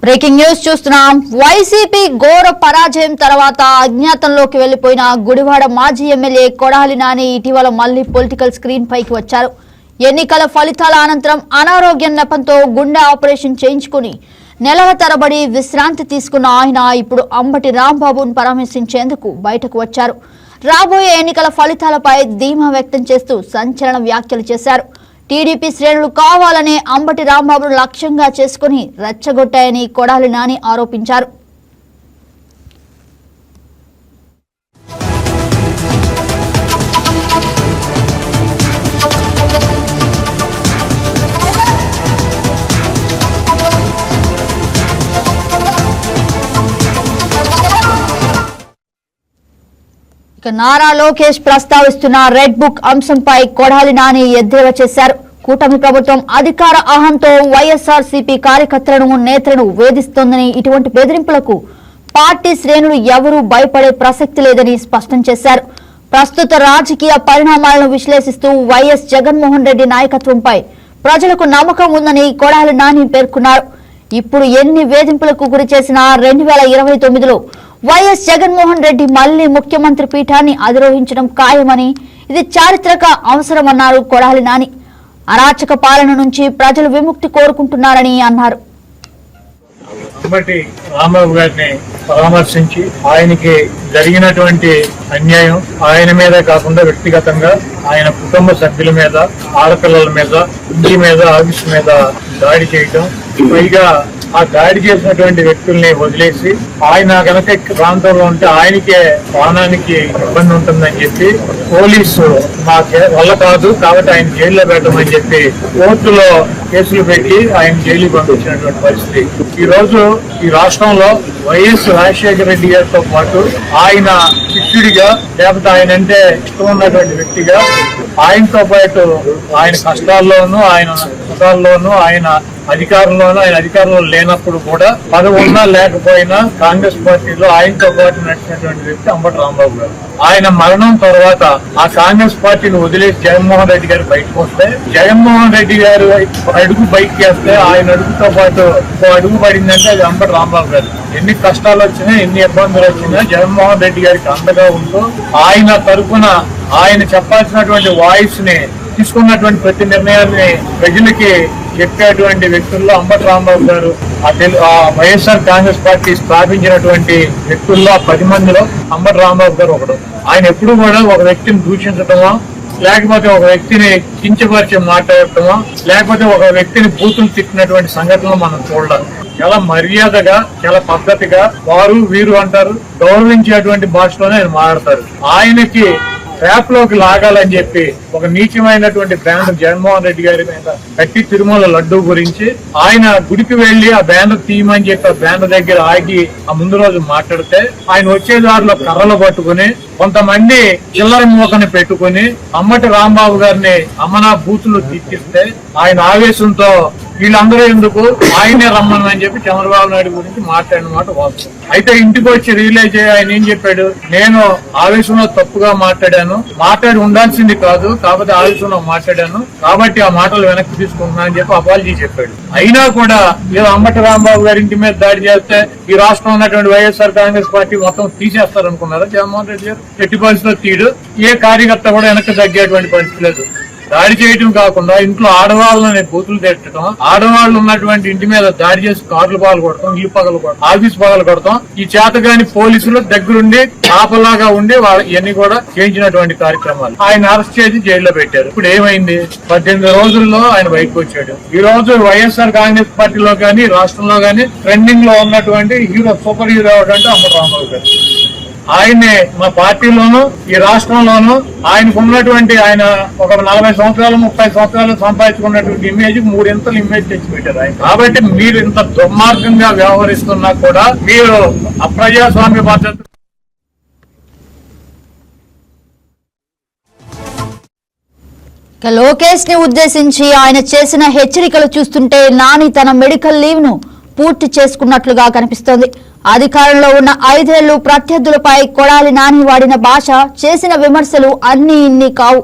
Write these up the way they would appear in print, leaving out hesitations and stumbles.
Breaking news చూస్తున్నాం. YCP ఘోర పరాజయం తర్వాత అజ్ఞాతంలోకి వెళ్లిపోయిన గుడివాడ మాజీ ఎమ్మెల్యే కొడాలి నాని ఇటీవల మళ్లీ పొలిటికల్ స్క్రీన్ పైకి వచ్చారు. ఎన్నికల ఫలితాల అనంతరం అనారోగ్యం నెపంతో గుండె ఆపరేషన్ చేయించుకుని నెలల తరబడి విశ్రాంతి తీసుకున్న ఆయన ఇప్పుడు అంబటి రాంబాబును పరామర్శించేందుకు బయటకు వచ్చారు. రాబోయే ఎన్నికల ఫలితాలపై ధీమా వ్యక్తం చేస్తూ సంచలన వ్యాఖ్యలు చేశారు. టీడీపీ శ్రేణులు కావాలనే అంబటి రాంబాబును లక్ష్యంగా చేసుకుని రెచ్చగొట్టాయని కొడాలి నాని ఆరోపించారు. నారా లోకేష్ ప్రస్తావిస్తున్న రెడ్ బుక్ అంశంపై కొడాలి నాని ఎద్దేవా చేశారు. కూటమి ప్రభుత్వం అధికార అహంతో వైఎస్ఆర్సీపీ కార్యకర్తలను నేతలను వేధిస్తోందని, ఇటువంటి బెదిరింపులకు పార్టీ శ్రేణులు ఎవరూ భయపడే ప్రసక్తి లేదని స్పష్టం చేశారు. ప్రస్తుత రాజకీయ పరిణామాలను విశ్లేషిస్తూ వైఎస్ జగన్మోహన్ రెడ్డి నాయకత్వంపై ప్రజలకు నమ్మకం ఉందని కొడాలి నాని పేర్కొన్నారు. ఇప్పుడు ఎన్ని వేధింపులకు గురి చేసినా 2029లో వైఎస్ జగన్మోహన్ రెడ్డి మళ్లీ ముఖ్యమంత్రి పీఠాన్ని అధిరోహించడం ఖాయమని, ఇది చారిత్రక అవసరమన్నారు కొడాలి నాని. అరాచక పాలన నుంచి ప్రజలు విముక్తి కోరుకుంటున్నారని అన్నారు. అంబటి రాంబాబు గారిని పరామర్శించి ఆయనకి జరిగినటువంటి అన్యాయం ఆయన మీదే కాకుండా వ్యక్తిగతంగా ఆయన కుటుంబ సభ్యుల మీద, ఆడపిల్లల మీద, ఇంటి మీద, ఆఫీస్ మీద దాడి చేయటం, పైగా ఆ దాడి చేసినటువంటి వ్యక్తుల్ని వదిలేసి ఆయన కనుక ప్రాంతంలో ఉంటే ఆయనకే ప్రాణానికి ఇబ్బంది ఉంటుందని చెప్పి పోలీసు మా వల్ల కాదు కాబట్టి ఆయన జైల్లో పెట్టమని చెప్పి కోర్టులో కేసులు పెట్టి ఆయన జైలు పంపించినటువంటి పరిస్థితి. ఈ రోజు ఈ రాష్ట్రంలో వైఎస్ రాజశేఖర రెడ్డి గారితో పాటు ఆయన శిష్యుడిగా, లేకపోతే ఆయన అంటే ఇష్టం ఉన్నటువంటి వ్యక్తిగా, ఆయనతో పాటు ఆయన కష్టాల్లోనూ ఆయన సుఖాల్లోనూ ఆయన అధికారంలో లేనప్పుడు కూడా పదవి ఉన్నా లేకపోయినా కాంగ్రెస్ పార్టీలో ఆయనతో పాటు నడిచినటువంటి వ్యక్తి అంబటి రాంబాబు గారు. ఆయన మరణం తర్వాత ఆ కాంగ్రెస్ పార్టీని వదిలేసి జగన్మోహన్ రెడ్డి గారు బయటకు వస్తే, జగన్మోహన్ రెడ్డి గారు అడుగు బయటకు వేస్తే ఆయన అడుగుతో పాటు అడుగు పడిందంటే అది అంబటి రాంబాబు గారు. ఎన్ని కష్టాలు వచ్చినా, ఎన్ని ఇబ్బందులు వచ్చినా జగన్మోహన్ రెడ్డి గారికి అండగా ఉంటూ ఆయన తరఫున ఆయన చెప్పాల్సినటువంటి వాయిస్ ని తీసుకున్నటువంటి ప్రతి నిర్ణయాన్ని ప్రజలకి చెప్పేటువంటి వ్యక్తుల్లో అంబటి రాంబాబు గారు, ఆ వైఎస్ఆర్ కాంగ్రెస్ పార్టీ స్థాపించినటువంటి వ్యక్తుల్లో 10 మందిలో అంబటి రాంబాబు గారు ఒకడు. ఆయన ఎప్పుడు కూడా ఒక వ్యక్తిని దూషించటమో, లేకపోతే ఒక వ్యక్తిని కించపరిచి మాట్లాడటమో, లేకపోతే ఒక వ్యక్తిని బూతులు తిట్టినటువంటి సంఘటనలు మనం చూడాలి. చాలా మర్యాదగా, చాలా పద్ధతిగా వారు వీరు అంటారు, గౌరవించేటువంటి భాషలోనే ఆయన మాట్లాడతారు. ఆయనకి ట్రాప్ లోకి లాగాలని చెప్పి ఒక నీచమైనటువంటి బ్యానర్ జగన్మోహన్ రెడ్డి గారి మీద కట్టి తిరుమల లడ్డూ గురించి ఆయన గుడికి వెళ్లి ఆ బ్యానర్ తీయమని చెప్పి ఆ బ్యానర్ దగ్గర ఆగి ఆ ముందు రోజు మాట్లాడితే, ఆయన వచ్చే దారిలో కర్రలు పట్టుకుని కొంతమంది చిల్లర మూకని పెట్టుకుని అంబటి రాంబాబు గారిని అమ్మనా బూతులు తీర్చిస్తే ఆయన ఆవేశంతో వీళ్ళందరూ ఎందుకు ఆయనే రమ్మని చెప్పి చంద్రబాబు నాయుడు గురించి మాట్లాడిన మాట వాస్తవం. అయితే ఇంటికి వచ్చి రియలైజ్ అయ్యి ఆయన ఏం చెప్పాడు, నేను ఆవేశంలో తప్పుగా మాట్లాడి ఉండాల్సింది కాదు, కాకపోతే ఆవేశంలో మాట్లాడాను కాబట్టి ఆ మాటలు వెనక్కి తీసుకుంటున్నా అని చెప్పి అపాలజీ చెప్పాడు. అయినా కూడా ఏదో అంబటి రాంబాబు గారి ఇంటి మీద దాడి చేస్తే ఈ రాష్ట్రంలో ఉన్నటువంటి వైఎస్ఆర్ కాంగ్రెస్ పార్టీ మొత్తం తీసేస్తారనుకున్నారా? జగన్మోహన్ రెడ్డి గారు ఎట్టి పరిస్థితుల్లో తీడు. ఏ కార్యకర్త కూడా వెనక్కి తగ్గేటువంటి పరిస్థితి లేదు. దాడి చేయటం కాకుండా ఇంట్లో ఆడవాళ్ళని బూతులు తిట్టడం, ఆడవాళ్ళు ఉన్నటువంటి ఇంటి మీద దాడి చేసి కార్లు పగలు కొడతాం, ఇల్లు పగలు కొడతాం, ఆఫీస్ పగలు కొడతాం. ఈ చేతగాని పోలీసులు దగ్గరుండి కాపలాగా ఉండి ఇవన్నీ కూడా చేయించినటువంటి కార్యక్రమాలు. ఆయన అరెస్ట్ చేసి జైల్లో పెట్టారు. ఇప్పుడు ఏమైంది? 18 రోజుల్లో ఆయన బయటకు వచ్చాడు. ఈ రోజు వైఎస్ఆర్ కాంగ్రెస్ పార్టీలో గానీ రాష్ట్రంలో గానీ ట్రెండింగ్ లో ఉన్నటువంటి హీరో, సూపర్ హీరో ఎవరంటే అంబటి రాంబాబు గారు. ఆయన్ని మా పార్టీలోను ఈ రాష్ట్రంలోనూ ఆయనకు ఉన్నటువంటి ఆయన ఒక 40 సంవత్సరాలు 30 సంవత్సరాలు సంపాదించుకున్నటువంటి ఇమేజ్ 3 ఇమేజ్ తెచ్చిపెట్టారు ఆయన. కాబట్టి మీరు ఇంత దుర్మార్గంగా వ్యవహరిస్తున్నా కూడా మీరు అప్రజాస్వామ్య పద్ధతి లోకేష్ ని ఉద్దేశించి ఆయన చేసిన హెచ్చరికలు చూస్తుంటే నాని తన మెడికల్ లీవ్ ను పూర్తి చేసుకున్నట్లుగా కనిపిస్తోంది. అధికారంలో ఉన్న 5 ఏళ్లు ప్రత్యర్థులపై కొడాలి నాని వాడిన భాష, చేసిన విమర్శలు అన్ని ఇన్ని కావు.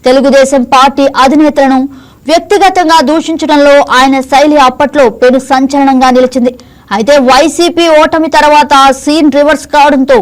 తెలుగుదేశం పార్టీ అధినేతలను వ్యక్తిగతంగా దూషించడంలో ఆయన శైలి అప్పట్లో పెను సంచలనంగా నిలిచింది. అయితే వైసీపీ ఓటమి తర్వాత సీన్ రివర్స్ కావడంతో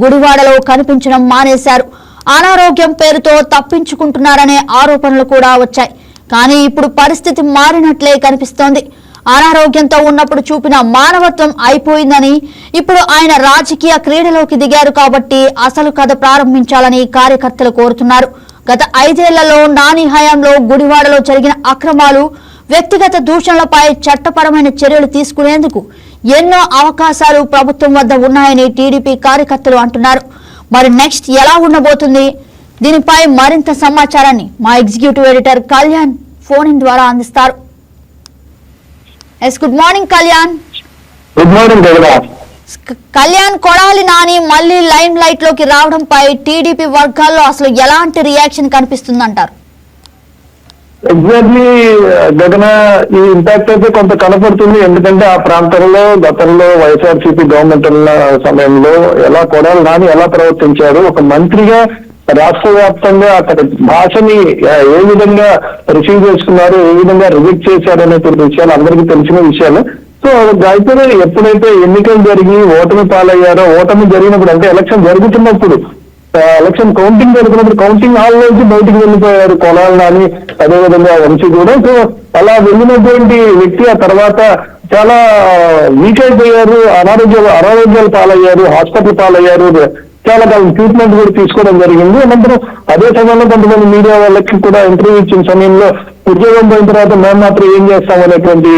గుడివాడలో కనిపించడం మానేశారు. అనారోగ్యం పేరుతో తప్పించుకుంటున్నారనే ఆరోపణలు కూడా వచ్చాయి. కానీ ఇప్పుడు పరిస్థితి మారినట్లే కనిపిస్తోంది. అనారోగ్యంతో ఉన్నప్పుడు చూపిన మానవత్వం అయిపోయిందని, ఇప్పుడు ఆయన రాజకీయ క్రీడలోకి దిగారు కాబట్టి అసలు కథ ప్రారంభించాలని కార్యకర్తలు కోరుతున్నారు. గత 5 ఏళ్లలో నాని హయాంలో గుడివాడలో జరిగిన అక్రమాలు, వ్యక్తిగత దూషణలపై చట్టపరమైన చర్యలు తీసుకునేందుకు ఎన్నో అవకాశాలు ప్రభుత్వం వద్ద ఉన్నాయని టీడీపీ కార్యకర్తలు అంటున్నారు. మరి నెక్స్ట్ ఎలా ఉండబోతుంది? దీనిపై మరింత సమాచారాన్ని మా executive editor Kalyan phone in ద్వారా అందిస్తారు. Good morning Kalyan. Good morning Kalyan, Kodali Nani మళ్ళీ లైమ్ లైట్ లోకి రావడంపై టీడీపీ వర్గాల్లో అసలు ఎలాంటి రియాక్షన్ కనిపిస్తుందంటారు? ఎగ్జాక్ట్లీ గగన, ఈ ఇంపాక్ట్ అయితే కొంత కనపడుతుంది. ఎందుకంటే ఆ ప్రాంతంలో గతంలో వైఎస్ఆర్సీపీ గవర్నమెంట్ ఉన్న సమయంలో ఎలా కొడాలి నాని ఎలా ప్రవర్తించారు, ఒక మంత్రిగా రాష్ట్ర వ్యాప్తంగా అక్కడ భాషని ఏ విధంగా రిసీవ్ చేసుకున్నారు, ఏ విధంగా రిజెక్ట్ చేశారు అనేటువంటి విషయాలు అందరికీ తెలిసిన విషయాలు. సో అయితే ఎప్పుడైతే ఎన్నికలు జరిగి ఓటమి పాలయ్యారో, ఓటమి జరిగినప్పుడు అంటే ఎలక్షన్ జరుగుతున్నప్పుడు, ఎలక్షన్ కౌంటింగ్ జరుగుతున్నప్పుడు కౌంటింగ్ హాల్ నుంచి బయటికి వెళ్ళిపోయారు కొడాలి నాని, అదేవిధంగా వంశీ కూడా. సో అలా వెళ్ళినటువంటి వ్యక్తి ఆ తర్వాత చాలా వీక్ అయిపోయారు, అనారోగ్యాలు పాలయ్యారు, హాస్పిటల్ పాలయ్యారు, చాలా కాలం ట్రీట్మెంట్ కూడా తీసుకోవడం జరిగింది. అనంతరం అదే సమయంలో కొంతమంది మీడియా వాళ్ళకి కూడా ఇంటర్వ్యూ ఇచ్చిన సమయంలో ఉద్యోగం పోయిన తర్వాత మేము మాత్రం ఏం చేస్తాం అనేటువంటి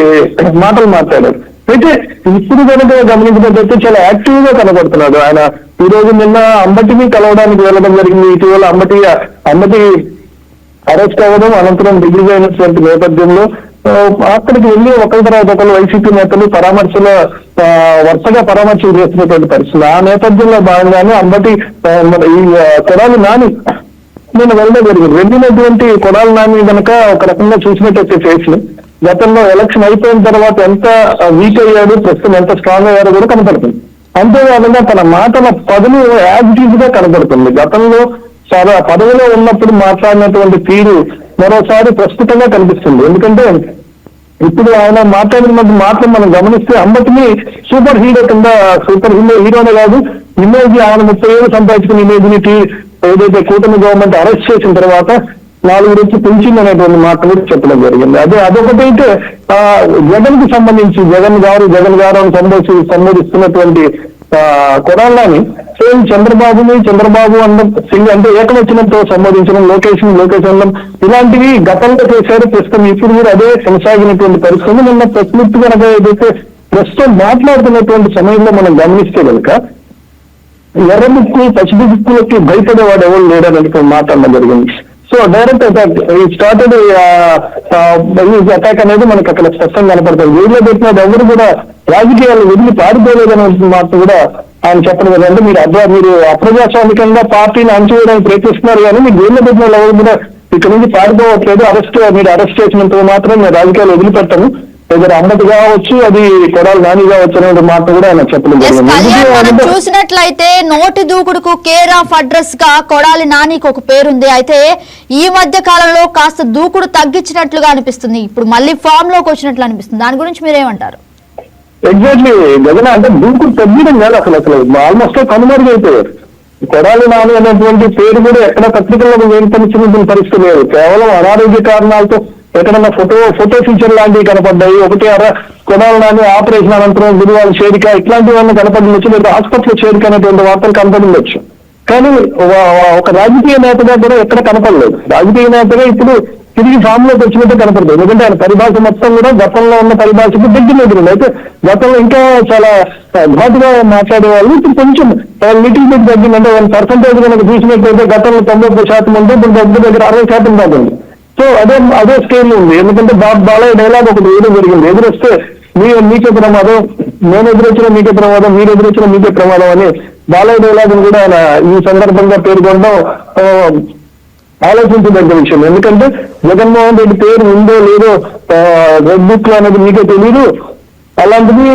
మాటలు మాట్లాడారు. అయితే ఇప్పుడు కనుక గమనించినట్లయితే చాలా యాక్టివ్ గా కనబడుతున్నాడు ఆయన. ఈ రోజు నిన్న అంబటిని కలవడానికి వెళ్ళడం జరిగింది. ఇటీవల అంబటి అరెస్ట్ అవ్వడం, అనంతరం రిలీజ్ అయినటువంటి నేపథ్యంలో అక్కడికి వెళ్ళి ఒకరి తర్వాత ఒకరు వైసీపీ నేతలు వరుసగా పరామర్శలు చేస్తున్నటువంటి పరిస్థితి. ఆ నేపథ్యంలో భాగంగానే అంబటి ఈ కొడాలి నాని నేను వెళ్ళడం జరిగింది. వెళ్ళినటువంటి కొడాలి నాని కనుక ఒక రకంగా చూసినట్టయితే ఫేస్ గతంలో ఎలక్షన్ అయిపోయిన తర్వాత ఎంత వీక్ అయ్యాడు, ప్రస్తుతం ఎంత స్ట్రాంగ్ అయ్యారో కూడా కనపడుతుంది. అంతేకాకుండా తన మాటల పదులు యాక్టివ్ గా కనపడుతుంది. గతంలో చాలా పదవిలో ఉన్నప్పుడు మాట్లాడినటువంటి తీరు మరోసారి ప్రస్తుతంగా కనిపిస్తుంది. ఎందుకంటే ఇప్పుడు ఆయన మాట్లాడినటువంటి మాటలు మనం గమనిస్తే అంబటిని సూపర్ హీరో కింద, సూపర్ హీరోనే కాదు, ఇమేజ్ ఆయన 30 ఏళ్ళు సంపాదించుకున్న ఇమేజ్ ఏదైతే కూటమి గవర్నమెంట్ అరెస్ట్ చేసిన తర్వాత 4 నుంచి పెంచింది అనేటువంటి మాట కూడా చెప్పడం జరిగింది. అదొకటైతే జగన్ కి సంబంధించి జగన్ గారు అని సంబోధిస్తున్నటువంటి కొడాలని సేమ్ చంద్రబాబు అంటే ఏకవచనంతో సంబోధించడం, లోకేష్ అనడం, ఇలాంటివి గతంలో చేశారు. ప్రస్తుతం ఇప్పుడు కూడా అదే కొనసాగినటువంటి పరిస్థితి. నిన్న ప్రెస్ మీట్ కనుక ఏదైతే ప్రస్తుతం మాట్లాడుతున్నటువంటి సమయంలో మనం గమనిస్తే కనుక ఎర్ర బుక్కు పసిడి బుక్కులకి భయపడేవాడు ఎవరు లేడని మాట్లాడడం జరిగింది. So direct attack started attack అనేది మనకి అక్కడ స్పష్టంగా కనపడుతుంది. జైల్లో పెట్టినది ఎవరు కూడా రాజకీయాలు వదిలి పారిపోలేదనే మాట కూడా ఆయన చెప్పడం జరిగింది. మీరు అప్రజాస్వామికంగా పార్టీని అణచివేయడానికి ప్రయత్నిస్తున్నారు కానీ మీరు జైల్లో పెట్టిన వాళ్ళు ఎవరు కూడా ఇక్కడ నుంచి పారిపోవట్లేదు. మీరు అరెస్ట్ చేసినంత మాత్రం మేము రాజకీయాలు వదిలిపెట్టాము, ఏదైనా అంబటి కావచ్చు, అది కొడాలి నాని కావచ్చు అనే మాట కూడా ఆయన చెప్పడం జరిగింది. చూసినట్లయితే నోటి దూకుడుకు కేర్ ఆఫ్ అడ్రస్ గా కొడాలి నానికి ఒక పేరుంది. అయితే ఈ మధ్య కాలంలో కాస్త దూకుడు తగ్గించినట్లుగా అనిపిస్తుంది, ఇప్పుడు మళ్ళీ ఫామ్ లోకి వచ్చినట్లు అనిపిస్తుంది. దాని గురించి మీరేమంటారు? ఎగ్జాక్ట్లీ గగన, అంటే దూకుడు తగ్గడం కాదు, అసలు ఆల్మోస్ట్ కనుమరుగైపోయారు. కొడాలి నాని అనేటువంటి పేరు కూడా ఎక్కడ పత్రికల్లో వేరుపరిచిన పరిస్థితి లేదు. కేవలం అనారోగ్య కారణాలతో ఎక్కడన్నా ఫోటో ఫీచర్ లాంటివి కనపడ్డాయి. కొడాలి నాని ఆపరేషన్ అనంతరం గురువారం చేరిక ఇట్లాంటివన్నీ కనపడిండొచ్చు, లేదా హాస్పిటల్ చేరిక అనేటువంటి వార్తలు కనపడిండొచ్చు. కానీ ఒక రాజకీయ నేతగా కూడా ఎక్కడ కనపడలేదు. రాజకీయ నేతగా ఇప్పుడు తిరిగి ఫామ్ లోకి వచ్చినట్టు కనపడుతుంది. ఎందుకంటే ఆయన పరిభాష మొత్తం కూడా గతంలో ఉన్న పరిభాషకు దగ్గర ఎదురు. అయితే గతంలో ఇంకా చాలా ఘాటుగా మాట్లాడే వాళ్ళు ఇప్పుడు కొంచెం లిటిల్ బిట్ తగ్గిందంటే 1% కనుక చూసినట్లయితే గతంలో 90% ఉంటే ఇప్పుడు దగ్గర 60% దాకా ఉంది. సో అదే స్కేల్ ఉంది. ఎందుకంటే బాలయ్య డైలాగ్ ఒకటి వేయడం జరిగింది, ఎదురొస్తే మీకే ప్రమాదం, నేను ఎదురొచ్చినా మీకే ప్రమాదం, మీరు ఎదురొచ్చినా మీకే ప్రమాదం అని బాలయ్య డైలాగ్ కూడా ఆయన ఈ సందర్భంగా పేర్కొనడం ఆలోచించదగ్గ విషయం. ఎందుకంటే జగన్మోహన్ రెడ్డి పేరు ఉందో లేదో రెడ్ బుక్ లో అనేది మీకే తెలియదు. అలాంటిది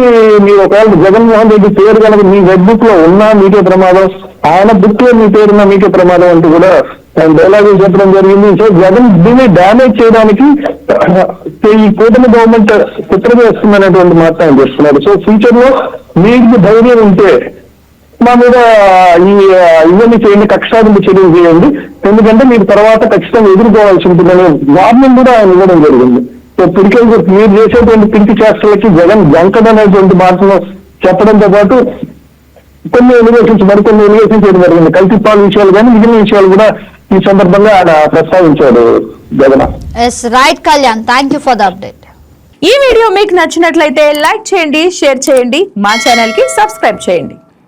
మీరు ఒకవేళ జగన్మోహన్ రెడ్డి పేరు కనుక మీ రెడ్ బుక్ లో ఉన్నా మీకే ప్రమాదం, ఆయన బుక్ లో మీ పేరున్నా మీకే ప్రమాదం అంటూ కూడా డైలాగులు చెప్పడం జరిగింది. సో జగన్ దీన్ని డ్యామేజ్ చేయడానికి ఈ కూటమి గవర్నమెంట్ కుట్ర చేస్తుందనేటువంటి మాట ఆయన చేస్తున్నారు. సో ఫ్యూచర్ లో మీకు ధైర్యం ఉంటే మా మీద ఇవన్నీ చేయండి, కక్షాదింపు చర్యలు చేయండి, ఎందుకంటే మీరు తర్వాత ఖచ్చితంగా ఎదుర్కోవాల్సి ఉంటుందనే వార్నింగ్ కూడా ఆయన ఇవ్వడం జరిగింది. సో పిడికల్ మీరు చేసేటువంటి పిరికి చేష్టలకి జగన్ జంకదనేటువంటి మాటను చెప్పడంతో పాటు కొన్ని మరికొన్ని ఎలిగేషన్స్ చేయడం జరిగింది. కల్తీపాల విషయాలు కానీ మిగిలిన విషయాలు కూడా ఈ సందర్భంగా ఆయన ప్రస్తావించాడు Jagan. Yes right Kalyan, thank you for the update. ఈ వీడియో మీకు నచ్చినట్లయితే లైక్ చేయండి, షేర్ చేయండి, మా ఛానల్ కి సబ్స్క్రైబ్ చేయండి.